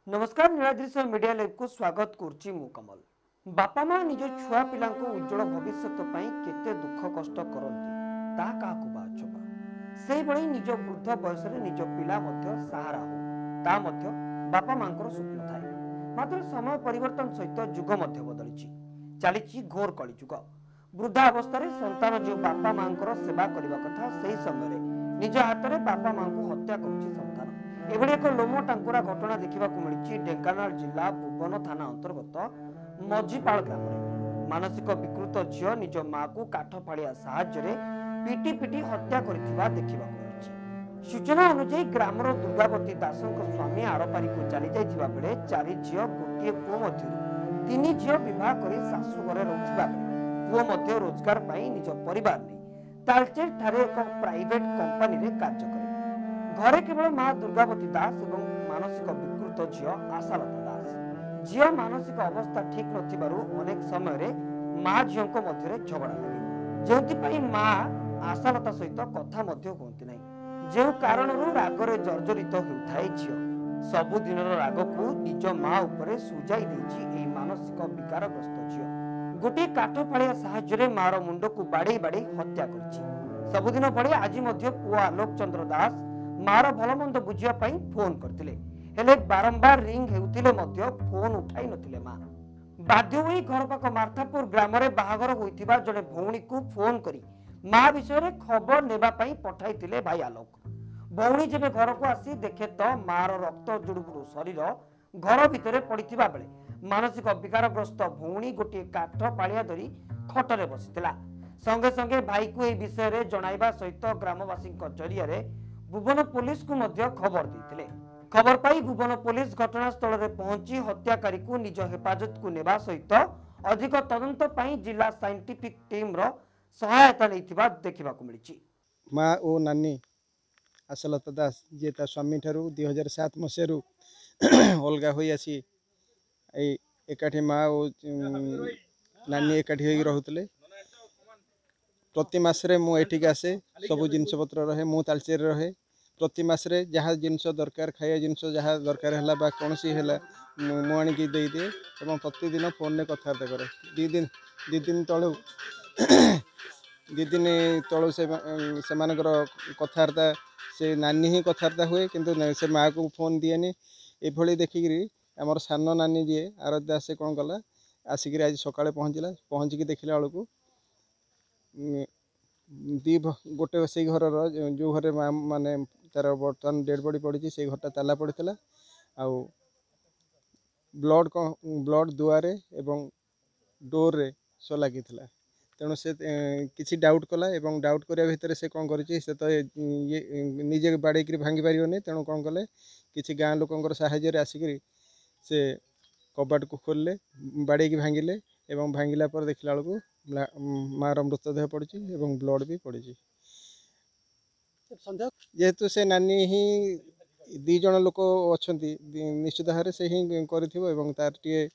नमस्कार Niladri media live को स्वागत करुच्ची मु कमल। बापा माँ निज छुआ पिला उज्जवल भविष्य केते दुख कष्ट करती क्या अछपा से भली निज वृद्ध बयस निज पिला सहारा हो बापा माँ स्वप्न थाए। मात्र समय परिवर्तन सहित जुग बदली चली घोर कलिजुग। वृद्धावस्था संतान जो बापा माँ सेवा करने कथा से समय निज हाथ में बापा माँ को हत्या करुच्ची संतान। एभली एक लोम टांकुरा घटना देखा मिली ढेंकानाल जिला भुवन थाना अंतर्गत मझीपाल ग्राम में। मानसिक विकृत झील निज माँ को काठ फाड़िया साहाय्य पिटी पिटी हत्या देखा मिली। सूचना अनुसार ग्रामर दुर्गावती दास स्वामी आरपारी को चली जाइथिबा बेले 4 झील गोटे पुओ मध्य 3 झील विवाह कर शाशु घरे रहुथिबा बेले पुओ मध्य रोजगार पाई निज परिवार ने तालचेर ठारे एक प्राइवेट कंपनी रे कार्य करे। घरे केवल माँ दुर्गावती दास और मानसिक विकृत झील आशालता दास। झील मानसिक अवस्था ठीक नथिबारु अनेक समय माँ झील मध्य झगड़ा लगे जो माँ आशालता सहित कथा कहती ना जो कारण रागरे जर्जरित होउथाए झील सबुदिन राग को निज माँ उपरे सुजाई देछि। मानसिक विकारग्रस्त झील गोटे काठ फाड़िया साहाय्य मार मुंड को बाड़े बाड़े हत्या कर सबुदिन भली आज पुओ आलोक चंद्र दास मार भल मंद बुझिया फोन करथिले हेले बारंबार रिंग हेउथिले मध्य फोन उठाई नथिले। मां बाध्य होई घर पाख मार्थापुर ग्राम रे बाहागर होइथिबा जने भौणी को फोन करी मां विषय रे खबर नेबा पई पठाइथिले भाई आलोक। भौणी जेबे घर को आसी देखे तो मार रक्त जुड़ुबुड़ु शरीर घर भितरे पड़िथिबा बेले मानसिक विकारग्रस्त भौणी गोटे काठ पालिया धरी खटरे बसिथिला। संगे संगे भाई को ए विषय रे जणाइबा सहित ग्रामवासी जरिया रे भुवन पुलिस को मध्य खबर देते। खबर पाई भुवन पुलिस घटनास्थल में पहुंची हत्याकारी को निज हेफाजत को नेबा सहित अधिक तदंत पाई जिला साइंटिफिक टीम रो सहायता लेथिबा देखिबा को मिली। माँ ओ नानी आशालता दास जे ता स्वामी ठारू 2007 मसीह अलगा होई आसी एकाठी माँ ओ नानी एकाठी होई रहुतले। प्रति मासरे मु एठिक आसे सबु जिनस पत्र रहे मु तालचेर रहे प्रति मासरे जहाँ जिनस दरकार खाया जिनस जहाँ दरकार है बा कौन सी है मु आनिकी दे दिए और प्रतिदिन फोन में कथबार्ता करे। दी दिन तलू दी दिन तलू से कथबार्ता से नानी ही कथबार्ता हुए किंतु से माँ को फोन दिएनि एभली देखिकी आमर सान नानी जी आराध्या से कौन कला आसिक आज सकाଳେ पहुँचिकी देखला बेलू गोटे से घर जो घर माने तार बर्तमान डेड बॉडी पड़ी से घरटा ताला पड़ता आउ ब्लड दुआरे एवं डोर रे सो लगी तेणु से किसी डाउट कला एवं डाउट करिया भितर से कौन करी से तो ये निजे बाड़ेक भांगी पारे तेणु कौन कले किसी गाँ लोक साहाय्य आसिक से कबाट को खोलले बाड़ेक भांगिले एवं भांगिला पर देखला बेलू मार मृतदेह पड़ी एवं ब्लड भी पड़ी। जेहेतु से नानी ही दी जन लोक अच्छा निश्चित भाव से ही कर तार टे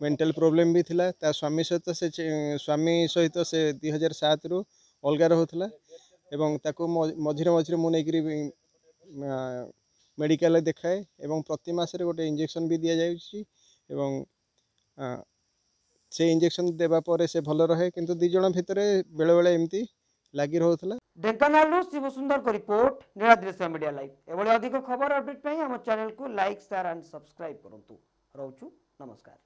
मेंटल प्रॉब्लम भी थिला। ता स्वामी सहित से स्वामी सहित से 2007 रु अलगा रहउथला एवं ताको मझिरे मझिरे मु नेकरी मेडिकल देखाए एवं प्रति मासरे गोटे इंजेक्शन भी दि जाउछि एवं से इंजेक्शन देबा परे से भल रहे किंतु दी जण भितरे बेले बेले एमती लागी रहउथला। ढेंकानाल शिव सुंदर को रिपोर्ट नीलाद्री मीडिया लाइव। एभली अधिक खबर अपडेट पई हम चैनल को लाइक शेयर एंड सब्सक्राइब करंतु। रहउछु नमस्कार।